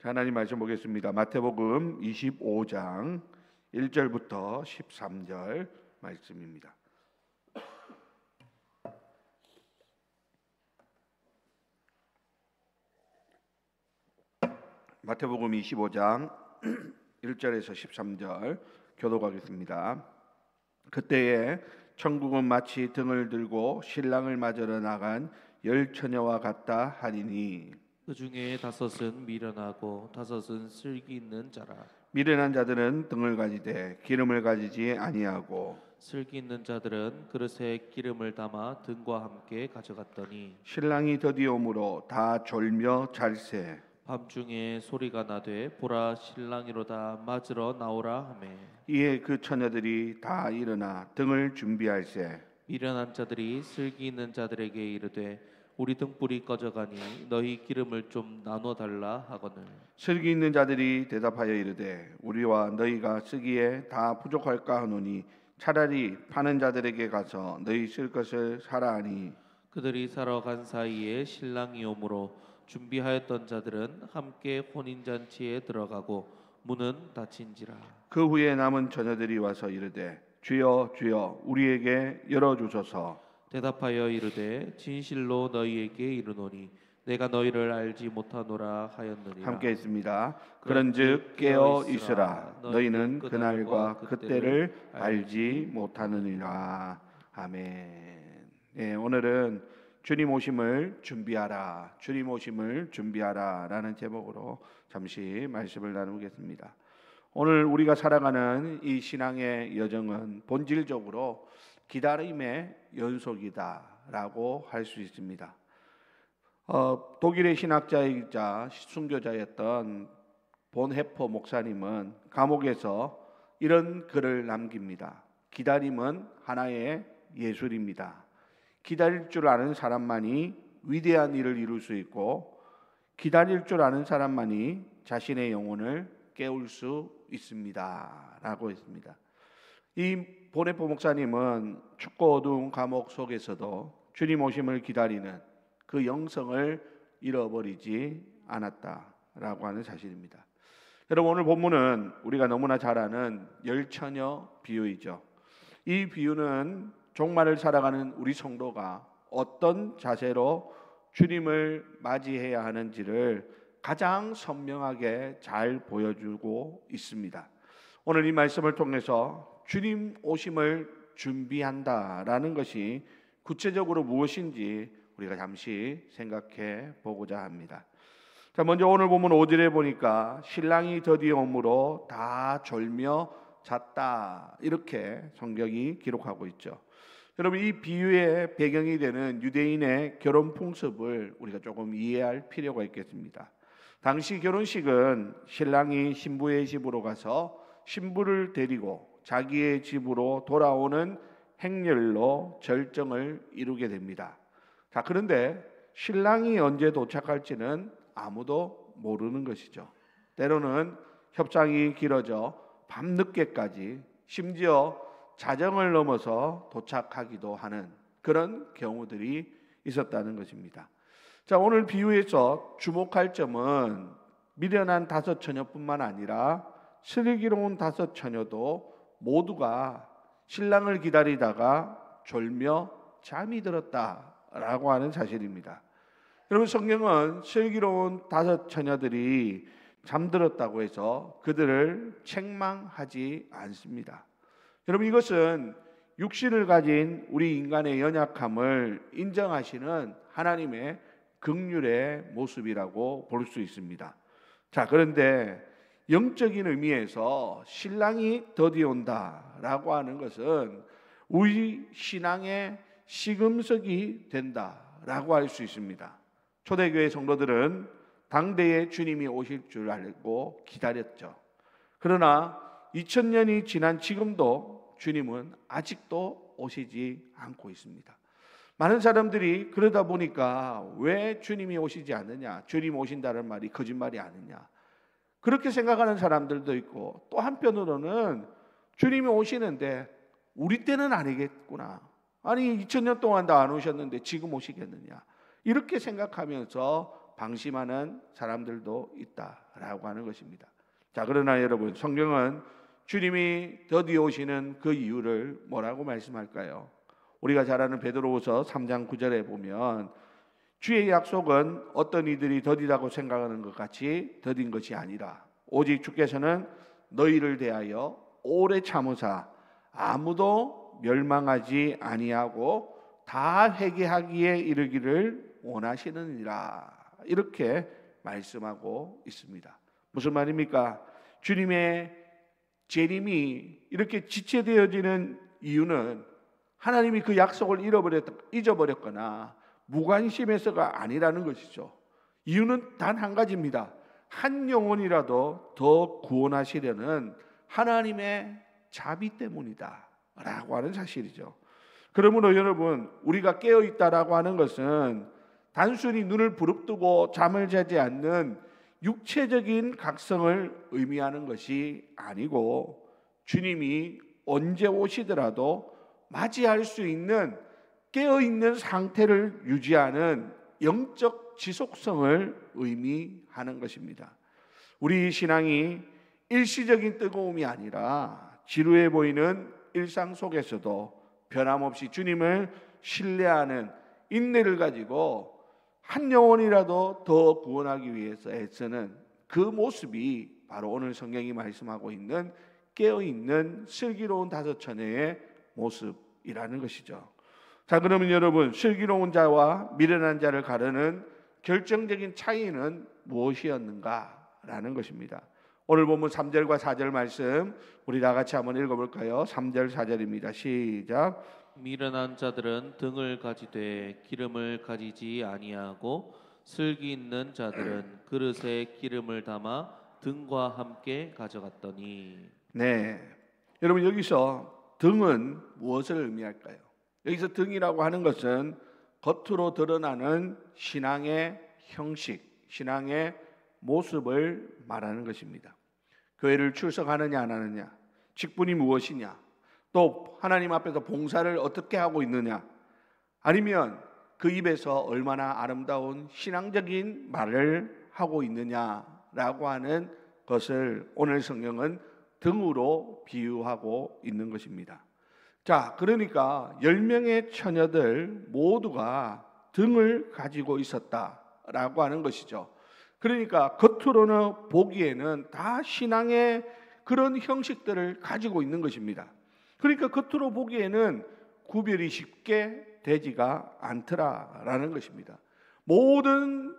자, 하나님 말씀 보겠습니다. 마태복음 25장 1절부터 13절 말씀입니다. 마태복음 25장 1절에서 13절 교독하겠습니다. 그때에 천국은 마치 등을 들고 신랑을 맞으러 나간 열 처녀와 같다 하리니 그 중에 5은 미련하고 5은 슬기 있는 자라. 미련한 자들은 등을 가지되 기름을 가지지 아니하고 슬기 있는 자들은 그릇에 기름을 담아 등과 함께 가져갔더니 신랑이 더디오므로 다 졸며 잘세. 밤중에 소리가 나되 보라 신랑이로다 맞으러 나오라 하매 이에 그 처녀들이 다 일어나 등을 준비할세. 미련한 자들이 슬기 있는 자들에게 이르되 우리 등불이 꺼져가니 너희 기름을 좀 나눠 달라 하거늘 슬기 있는 자들이 대답하여 이르되 우리와 너희가 쓰기에 다 부족할까 하노니 차라리 파는 자들에게 가서 너희 쓸 것을 사라 하니 그들이 사러 간 사이에 신랑이 오므로 준비하였던 자들은 함께 혼인잔치에 들어가고 문은 닫힌지라. 그 후에 남은 처녀들이 와서 이르되 주여 주여 우리에게 열어주소서. 대답하여 이르되 진실로 너희에게 이르노니 내가 너희를 알지 못하노라 하였느니라. 함께 있습니다. 그런즉 깨어 있으라. 너희는 그날과 그때를 알지 못하느니라. 아멘. 네, 오늘은 주님 오심을 준비하라, 주님 오심을 준비하라 라는 제목으로 잠시 말씀을 나누겠습니다. 오늘 우리가 살아가는 이 신앙의 여정은 본질적으로 기다림의 연속이다라고 할 수 있습니다. 독일의 신학자이자 순교자였던 본헤퍼 목사님은 감옥에서 이런 글을 남깁니다. 기다림은 하나의 예술입니다. 기다릴 줄 아는 사람만이 위대한 일을 이룰 수 있고 기다릴 줄 아는 사람만이 자신의 영혼을 깨울 수 있습니다 라고 했습니다. 이 본헤퍼 목사님은 춥고 어두운 감옥 속에서도 주님 오심을 기다리는 그 영성을 잃어버리지 않았다라고 하는 사실입니다. 여러분, 오늘 본문은 우리가 너무나 잘 아는 열처녀 비유이죠. 이 비유는 종말을 살아가는 우리 성도가 어떤 자세로 주님을 맞이해야 하는지를 가장 선명하게 잘 보여주고 있습니다. 오늘 이 말씀을 통해서 주님 오심을 준비한다라는 것이 구체적으로 무엇인지 우리가 잠시 생각해 보고자 합니다. 자, 먼저 오늘 본문 5절에 보니까 신랑이 더디오므로 다 졸며 잤다 이렇게 성경이 기록하고 있죠. 여러분, 이 비유의 배경이 되는 유대인의 결혼 풍습을 우리가 조금 이해할 필요가 있겠습니다. 당시 결혼식은 신랑이 신부의 집으로 가서 신부를 데리고 자기의 집으로 돌아오는 행렬로 절정을 이루게 됩니다. 자, 그런데 신랑이 언제 도착할지는 아무도 모르는 것이죠. 때로는 협상이 길어져 밤늦게까지 심지어 자정을 넘어서 도착하기도 하는 그런 경우들이 있었다는 것입니다. 자, 오늘 비유에서 주목할 점은 미련한 5 처녀뿐만 아니라 슬기로운 5 처녀도 모두가 신랑을 기다리다가 졸며 잠이 들었다라고 하는 사실입니다. 여러분, 성경은 슬기로운 5 처녀들이 잠들었다고 해서 그들을 책망하지 않습니다. 여러분, 이것은 육신을 가진 우리 인간의 연약함을 인정하시는 하나님의 긍휼의 모습이라고 볼 수 있습니다. 자, 그런데 영적인 의미에서 신랑이 더디온다라고 하는 것은 우리 신앙의 시금석이 된다라고 할 수 있습니다. 초대교회 성도들은 당대에 주님이 오실 줄 알고 기다렸죠. 그러나 2000년이 지난 지금도 주님은 아직도 오시지 않고 있습니다. 많은 사람들이 그러다 보니까 왜 주님이 오시지 않느냐, 주님 오신다는 말이 거짓말이 아니냐, 그렇게 생각하는 사람들도 있고, 또 한편으로는 주님이 오시는데 우리 때는 아니겠구나, 아니 2000년 동안 다 안 오셨는데 지금 오시겠느냐, 이렇게 생각하면서 방심하는 사람들도 있다라고 하는 것입니다. 자, 그러나 여러분, 성경은 주님이 더디 오시는 그 이유를 뭐라고 말씀할까요? 우리가 잘 아는 베드로후서 3장 9절에 보면 주의 약속은 어떤 이들이 더디다고 생각하는 것 같이 더딘 것이 아니라 오직 주께서는 너희를 대하여 오래 참으사 아무도 멸망하지 아니하고 다 회개하기에 이르기를 원하시느니라, 이렇게 말씀하고 있습니다. 무슨 말입니까? 주님의 재림이 이렇게 지체되어지는 이유는 하나님이 그 약속을 잊어버렸거나 무관심해서가 아니라는 것이죠. 이유는 단 한 가지입니다. 한 영혼이라도 더 구원하시려는 하나님의 자비 때문이다 라고 하는 사실이죠. 그러므로 여러분, 우리가 깨어있다라고 하는 것은 단순히 눈을 부릅뜨고 잠을 자지 않는 육체적인 각성을 의미하는 것이 아니고 주님이 언제 오시더라도 맞이할 수 있는 깨어있는 상태를 유지하는 영적 지속성을 의미하는 것입니다. 우리 신앙이 일시적인 뜨거움이 아니라 지루해 보이는 일상 속에서도 변함없이 주님을 신뢰하는 인내를 가지고 한 영혼이라도 더 구원하기 위해서 애쓰는 그 모습이 바로 오늘 성경이 말씀하고 있는 깨어있는 슬기로운 다섯 처녀의 모습이라는 것이죠. 자, 그러면 여러분, 슬기로운 자와 미련한 자를 가르는 결정적인 차이는 무엇이었는가라는 것입니다. 오늘 본문 3절과 4절 말씀 우리 다 같이 한번 읽어볼까요? 3절 4절입니다. 시작. 미련한 자들은 등을 가지되 기름을 가지지 아니하고 슬기 있는 자들은 그릇에 기름을 담아 등과 함께 가져갔더니. 네, 여러분, 여기서 등은 무엇을 의미할까요? 여기서 등이라고 하는 것은 겉으로 드러나는 신앙의 형식, 신앙의 모습을 말하는 것입니다. 교회를 출석하느냐 안 하느냐, 직분이 무엇이냐, 또 하나님 앞에서 봉사를 어떻게 하고 있느냐, 아니면 그 입에서 얼마나 아름다운 신앙적인 말을 하고 있느냐라고 하는 것을 오늘 성경은 등으로 비유하고 있는 것입니다. 자, 그러니까 10명의 처녀들 모두가 등을 가지고 있었다라고 하는 것이죠. 그러니까 겉으로는 보기에는 다 신앙의 그런 형식들을 가지고 있는 것입니다. 그러니까 겉으로 보기에는 구별이 쉽게 되지가 않더라라는 것입니다. 모든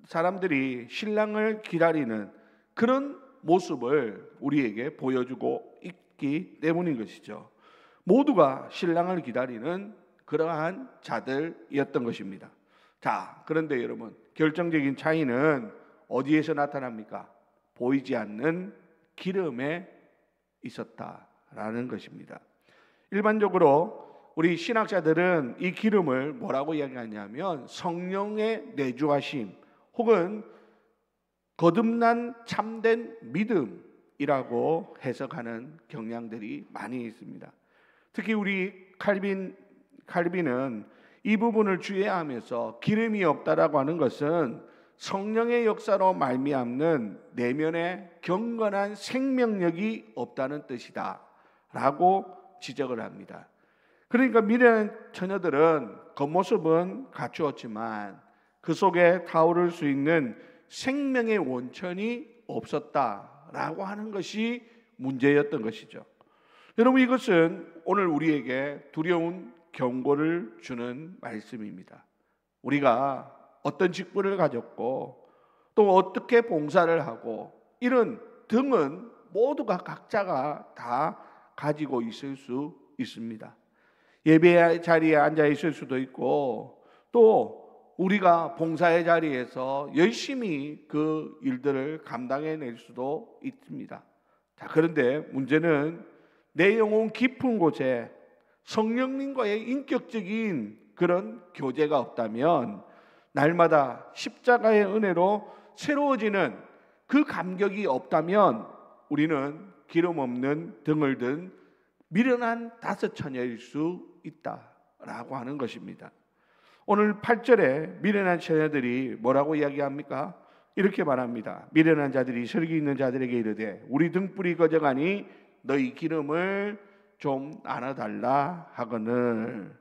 사람들이 신랑을 기다리는 그런 모습을 우리에게 보여주고 있기 때문인 것이죠. 모두가 신랑을 기다리는 그러한 자들이었던 것입니다. 자, 그런데 여러분, 결정적인 차이는 어디에서 나타납니까? 보이지 않는 기름에 있었다라는 것입니다. 일반적으로 우리 신학자들은 이 기름을 뭐라고 이야기하냐면 성령의 내주하심 혹은 거듭난 참된 믿음이라고 해석하는 경향들이 많이 있습니다. 특히 우리 칼빈은 이 부분을 주의하면서 기름이 없다라고 하는 것은 성령의 역사로 말미암는 내면에 경건한 생명력이 없다는 뜻이다 라고 지적을 합니다. 그러니까 미련한 처녀들은 겉모습은 갖추었지만 그 속에 타오를 수 있는 생명의 원천이 없었다라고 하는 것이 문제였던 것이죠. 여러분, 이것은 오늘 우리에게 두려운 경고를 주는 말씀입니다. 우리가 어떤 직분을 가졌고 또 어떻게 봉사를 하고 이런 등은 모두가 각자가 다 가지고 있을 수 있습니다. 예배 자리에 앉아 있을 수도 있고 또 우리가 봉사의 자리에서 열심히 그 일들을 감당해낼 수도 있습니다. 자, 그런데 문제는 내 영혼 깊은 곳에 성령님과의 인격적인 그런 교제가 없다면 날마다 십자가의 은혜로 새로워지는 그 감격이 없다면 우리는 기름 없는 등을 든 미련한 다섯 처녀일 수 있다라고 하는 것입니다. 오늘 8절에 미련한 처녀들이 뭐라고 이야기합니까? 이렇게 말합니다. 미련한 자들이 설기 있는 자들에게 이르되 우리 등불이 꺼져가니 너희 기름을 좀 나눠달라 하거늘.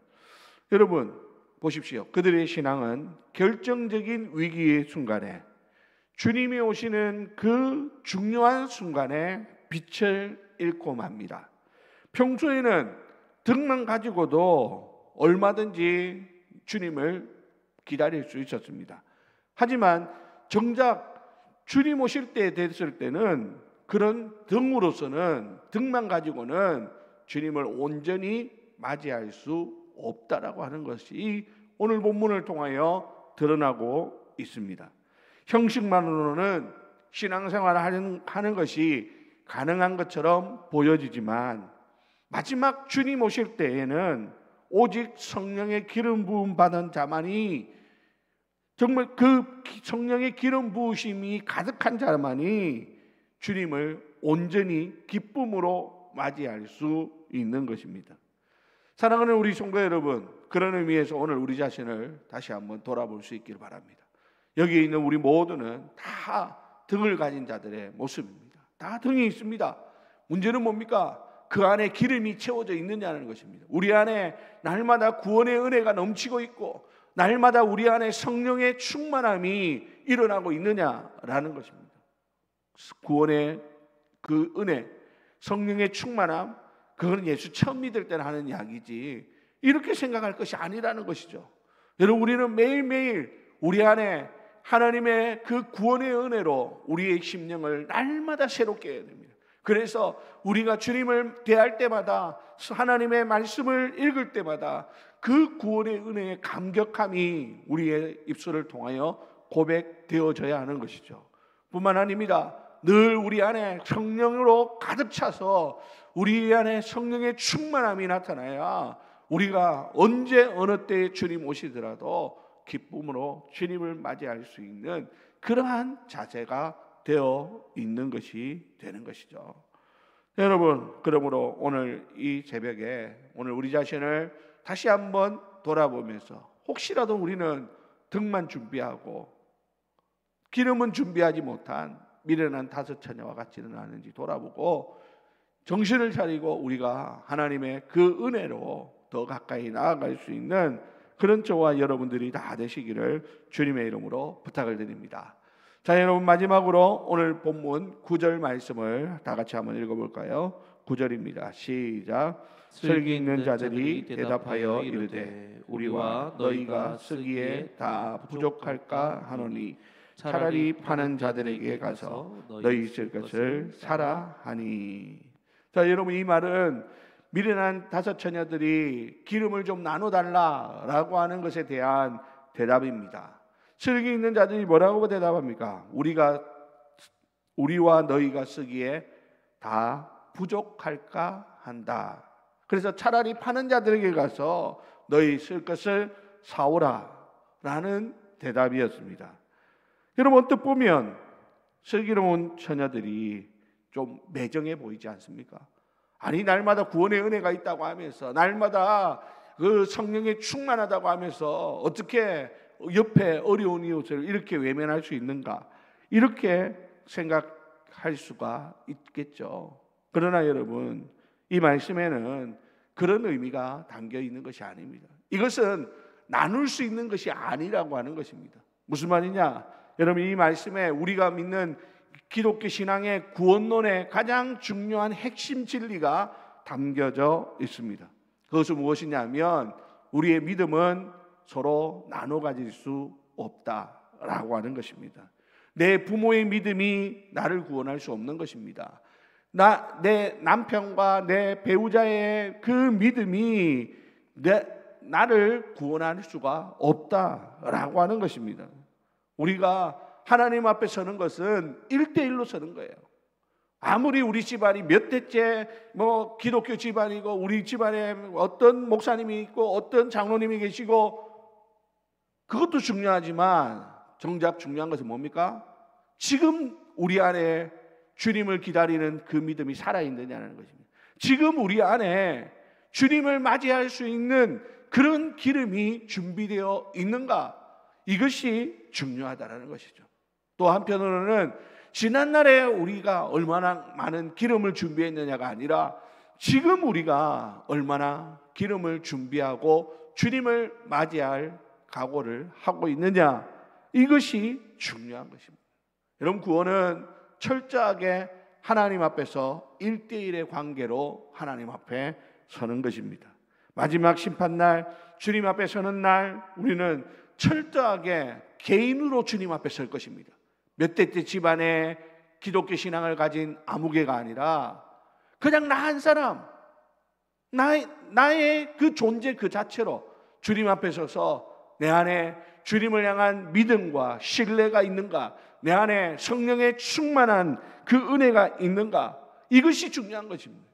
여러분 보십시오. 그들의 신앙은 결정적인 위기의 순간에, 주님이 오시는 그 중요한 순간에 빛을 잃고 맙니다. 평소에는 등만 가지고도 얼마든지 주님을 기다릴 수 있었습니다. 하지만 정작 주님 오실 때 됐을 때는 그런 등만 가지고는 주님을 온전히 맞이할 수 없다라고 하는 것이 오늘 본문을 통하여 드러나고 있습니다. 형식만으로는 신앙생활을 하는 것이 가능한 것처럼 보여지지만 마지막 주님 오실 때에는 오직 성령의 기름 부음 받은 자만이, 정말 그 성령의 기름 부으심이 가득한 자만이 주님을 온전히 기쁨으로 맞이할 수 있는 것입니다. 사랑하는 우리 성도 여러분, 그런 의미에서 오늘 우리 자신을 다시 한번 돌아볼 수 있기를 바랍니다. 여기에 있는 우리 모두는 다 등을 가진 자들의 모습입니다. 다 등이 있습니다. 문제는 뭡니까? 그 안에 기름이 채워져 있느냐는 것입니다. 우리 안에 날마다 구원의 은혜가 넘치고 있고 날마다 우리 안에 성령의 충만함이 일어나고 있느냐라는 것입니다. 구원의 그 은혜, 성령의 충만함, 그건 예수 처음 믿을 때는 하는 이야기지 이렇게 생각할 것이 아니라는 것이죠. 여러분, 우리는 매일매일 우리 안에 하나님의 그 구원의 은혜로 우리의 심령을 날마다 새롭게 해야 됩니다. 그래서 우리가 주님을 대할 때마다, 하나님의 말씀을 읽을 때마다 그 구원의 은혜의 감격함이 우리의 입술을 통하여 고백되어져야 하는 것이죠. 뿐만 아닙니다. 늘 우리 안에 성령으로 가득 차서 우리 안에 성령의 충만함이 나타나야 우리가 언제 어느 때에 주님 오시더라도 기쁨으로 주님을 맞이할 수 있는 그러한 자세가 되어 있는 것이 되는 것이죠. 여러분, 그러므로 오늘 이 새벽에 오늘 우리 자신을 다시 한번 돌아보면서 혹시라도 우리는 등만 준비하고 기름은 준비하지 못한 미련한 다섯 처녀와 같지는 않은지 돌아보고 정신을 차리고 우리가 하나님의 그 은혜로 더 가까이 나아갈 수 있는 그런 저와 여러분들이 다 되시기를 주님의 이름으로 부탁을 드립니다. 자, 여러분, 마지막으로 오늘 본문 9절 말씀을 다 같이 한번 읽어볼까요? 9절입니다. 시작. 슬기 있는 자들이 대답하여 이르되 우리와 너희가 쓰기에 다 부족할까 하노니 차라리 파는 자들에게 가서 너희 쓸 것을 사라 하니. 자, 여러분, 이 말은 미련한 다섯 처녀들이 기름을 좀 나눠달라라고 하는 것에 대한 대답입니다. 슬기 있는 자들이 뭐라고 대답합니까? 우리와 너희가 쓰기에 다 부족할까 한다. 그래서 차라리 파는 자들에게 가서 너희 쓸 것을 사오라 라는 대답이었습니다. 여러분, 언뜻 보면 슬기로운 처녀들이 좀 매정해 보이지 않습니까? 아니, 날마다 구원의 은혜가 있다고 하면서 날마다 그 성령에 충만하다고 하면서 어떻게 옆에 어려운 이웃을 이렇게 외면할 수 있는가, 이렇게 생각할 수가 있겠죠. 그러나 여러분, 이 말씀에는 그런 의미가 담겨 있는 것이 아닙니다. 이것은 나눌 수 있는 것이 아니라고 하는 것입니다. 무슨 말이냐? 여러분, 이 말씀에 우리가 믿는 기독교 신앙의 구원론의 가장 중요한 핵심 진리가 담겨져 있습니다. 그것은 무엇이냐면 우리의 믿음은 서로 나눠 가질 수 없다라고 하는 것입니다. 내 부모의 믿음이 나를 구원할 수 없는 것입니다. 내 남편과 내 배우자의 그 믿음이 나를 구원할 수가 없다라고 하는 것입니다. 우리가 하나님 앞에 서는 것은 1대1로 서는 거예요. 아무리 우리 집안이 몇 대째 기독교 집안이고 우리 집안에 어떤 목사님이 있고 어떤 장로님이 계시고 그것도 중요하지만 정작 중요한 것은 뭡니까? 지금 우리 안에 주님을 기다리는 그 믿음이 살아있느냐는 것입니다. 지금 우리 안에 주님을 맞이할 수 있는 그런 기름이 준비되어 있는가? 이것이 중요하다라는 것이죠. 또 한편으로는 지난날에 우리가 얼마나 많은 기름을 준비했느냐가 아니라 지금 우리가 얼마나 기름을 준비하고 주님을 맞이할 각오를 하고 있느냐, 이것이 중요한 것입니다. 여러분, 구원은 철저하게 하나님 앞에서 1대1의 관계로 하나님 앞에 서는 것입니다. 마지막 심판날, 주님 앞에 서는 날, 우리는 철저하게 개인으로 주님 앞에 설 것입니다. 몇 대째 집안에 기독교 신앙을 가진 아무개가 아니라 그냥 나 한 사람, 나의 그 존재 그 자체로 주님 앞에 서서 내 안에 주님을 향한 믿음과 신뢰가 있는가, 내 안에 성령의 충만한 그 은혜가 있는가, 이것이 중요한 것입니다.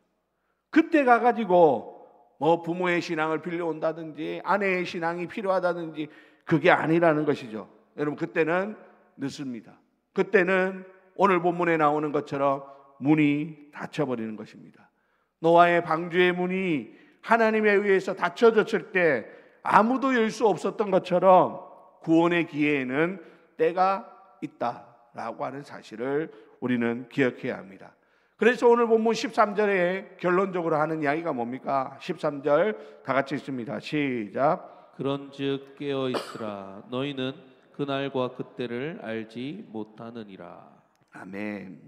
그때 가가지고 뭐 부모의 신앙을 빌려온다든지 아내의 신앙이 필요하다든지 그게 아니라는 것이죠. 여러분, 그때는 늦습니다. 그때는 오늘 본문에 나오는 것처럼 문이 닫혀버리는 것입니다. 노아의 방주의 문이 하나님에 의해서 닫혀졌을 때 아무도 열 수 없었던 것처럼 구원의 기회에는 때가 있다라고 하는 사실을 우리는 기억해야 합니다. 그래서 오늘 본문 13절에 결론적으로 하는 이야기가 뭡니까? 13절 다 같이 읽습니다. 시작. 그런즉 깨어 있으라. 너희는 그날과 그때를 알지 못하느니라. 아멘.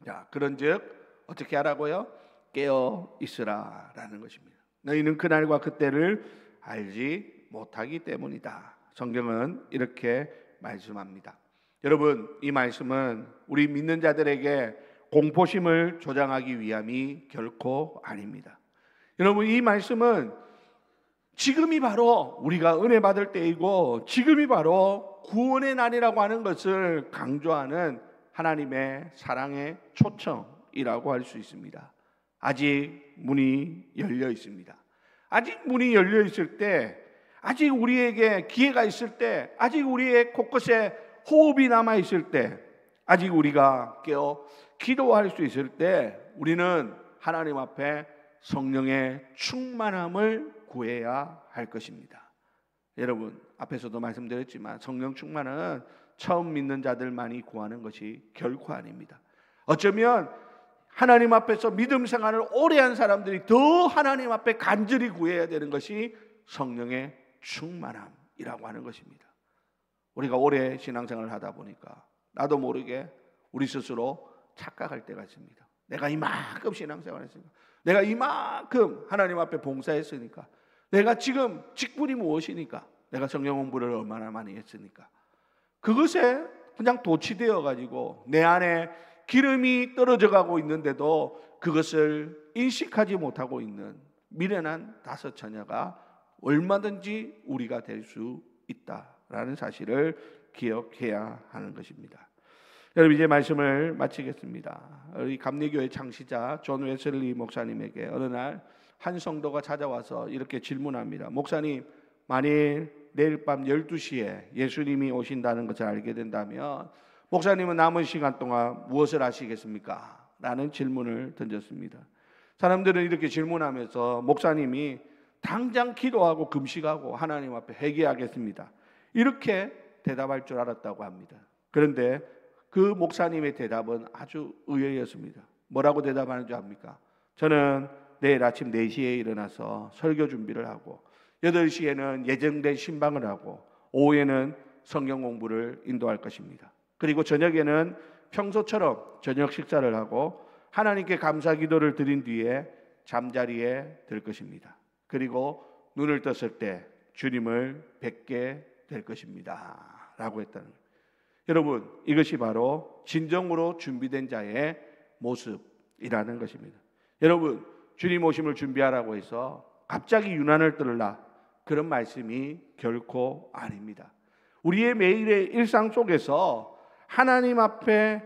자, 그런즉 어떻게 하라고요? 깨어 있으라라는 것입니다. 너희는 그날과 그때를 알지 못하기 때문이다. 성경은 이렇게 말씀합니다. 여러분, 이 말씀은 우리 믿는 자들에게 공포심을 조장하기 위함이 결코 아닙니다. 여러분, 이 말씀은 지금이 바로 우리가 은혜 받을 때이고 지금이 바로 구원의 날이라고 하는 것을 강조하는 하나님의 사랑의 초청이라고 할 수 있습니다. 아직 문이 열려 있습니다. 아직 문이 열려 있을 때, 아직 우리에게 기회가 있을 때, 아직 우리의 곳곳에 호흡이 남아 있을 때, 아직 우리가 깨어 기도할 수 있을 때 우리는 하나님 앞에 성령의 충만함을 구해야 할 것입니다. 여러분, 앞에서도 말씀드렸지만 성령 충만은 처음 믿는 자들만이 구하는 것이 결코 아닙니다. 어쩌면 하나님 앞에서 믿음 생활을 오래 한 사람들이 더 하나님 앞에 간절히 구해야 되는 것이 성령의 충만함이라고 하는 것입니다. 우리가 오래 신앙생활을 하다 보니까 나도 모르게 우리 스스로 착각할 때가 있습니다. 내가 이만큼 신앙생활을 했으니까, 내가 이만큼 하나님 앞에 봉사했으니까, 내가 지금 직분이 무엇이니까, 내가 성령 공부를 얼마나 많이 했으니까, 그것에 그냥 도취되어 가지고 내 안에 기름이 떨어져 가고 있는데도 그것을 인식하지 못하고 있는 미련한 다섯 처녀가 얼마든지 우리가 될 수 있다라는 사실을 기억해야 하는 것입니다. 여러분, 이제 말씀을 마치겠습니다. 우리 감리교회 창시자 존 웨슬리 목사님에게 어느 날 한 성도가 찾아와서 이렇게 질문합니다. 목사님, 만일 내일 밤 12시에 예수님이 오신다는 것을 알게 된다면 목사님은 남은 시간 동안 무엇을 하시겠습니까? 라는 질문을 던졌습니다. 사람들은 이렇게 질문하면서 목사님이 당장 기도하고 금식하고 하나님 앞에 회개하겠습니다, 이렇게 대답할 줄 알았다고 합니다. 그런데 그 목사님의 대답은 아주 의외였습니다. 뭐라고 대답하는 줄 압니까? 저는 내일 아침 4시에 일어나서 설교 준비를 하고 8시에는 예정된 신방을 하고 오후에는 성경 공부를 인도할 것입니다. 그리고 저녁에는 평소처럼 저녁 식사를 하고 하나님께 감사 기도를 드린 뒤에 잠자리에 들 것입니다. 그리고 눈을 떴을 때 주님을 뵙게 될 것입니다 라고 했다는 거예요. 여러분, 이것이 바로 진정으로 준비된 자의 모습이라는 것입니다. 여러분, 주님 오심을 준비하라고 해서 갑자기 유난을 떨라, 그런 말씀이 결코 아닙니다. 우리의 매일의 일상 속에서 하나님 앞에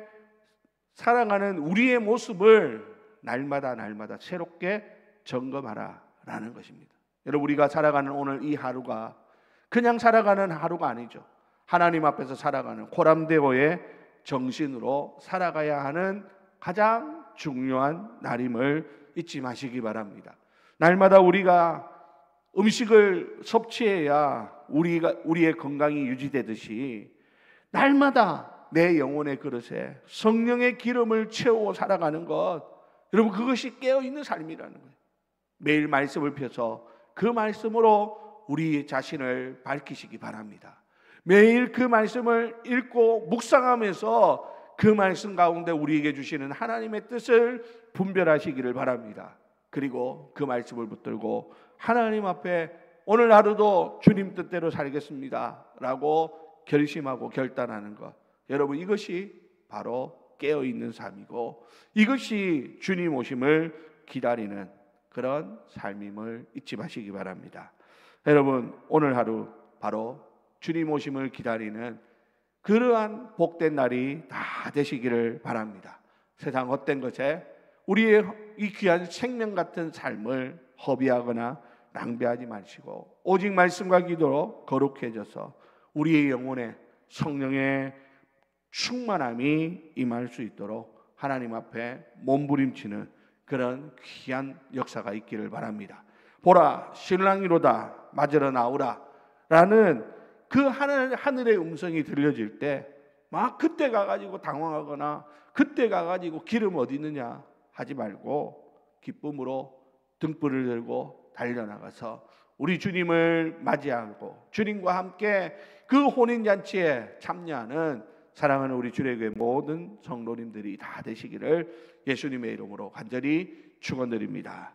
살아가는 우리의 모습을 날마다 새롭게 점검하라라는 것입니다. 여러분, 우리가 살아가는 오늘 이 하루가 그냥 살아가는 하루가 아니죠. 하나님 앞에서 살아가는 코람데오의 정신으로 살아가야 하는 가장 중요한 날임을 잊지 마시기 바랍니다. 날마다 우리가 음식을 섭취해야 우리의 건강이 유지되듯이 날마다 내 영혼의 그릇에 성령의 기름을 채우고 살아가는 것, 여러분 그것이 깨어있는 삶이라는 거예요. 매일 말씀을 펴서 그 말씀으로 우리 자신을 밝히시기 바랍니다. 매일 그 말씀을 읽고 묵상하면서 그 말씀 가운데 우리에게 주시는 하나님의 뜻을 분별하시기를 바랍니다. 그리고 그 말씀을 붙들고 하나님 앞에 오늘 하루도 주님 뜻대로 살겠습니다 라고 결심하고 결단하는 것, 여러분 이것이 바로 깨어있는 삶이고 이것이 주님 오심을 기다리는 그런 삶임을 잊지 마시기 바랍니다. 여러분 오늘 하루 바로 주님 오심을 기다리는 그러한 복된 날이 다 되시기를 바랍니다. 세상 헛된 것에 우리의 이 귀한 생명 같은 삶을 허비하거나 낭비하지 마시고 오직 말씀과 기도로 거룩해져서 우리의 영혼에 성령의 충만함이 임할 수 있도록 하나님 앞에 몸부림치는 그런 귀한 역사가 있기를 바랍니다. 보라 신랑이로다 맞으러 나오라 라는 그 하늘의 음성이 들려질 때 막 그때 가가지고 당황하거나 그때 가가지고 기름 어디 있느냐 하지 말고 기쁨으로 등불을 들고 달려나가서 우리 주님을 맞이하고 주님과 함께 그 혼인잔치에 참여하는 사랑하는 우리 주례교회 모든 성도님들이 다 되시기를 예수님의 이름으로 간절히 축원드립니다.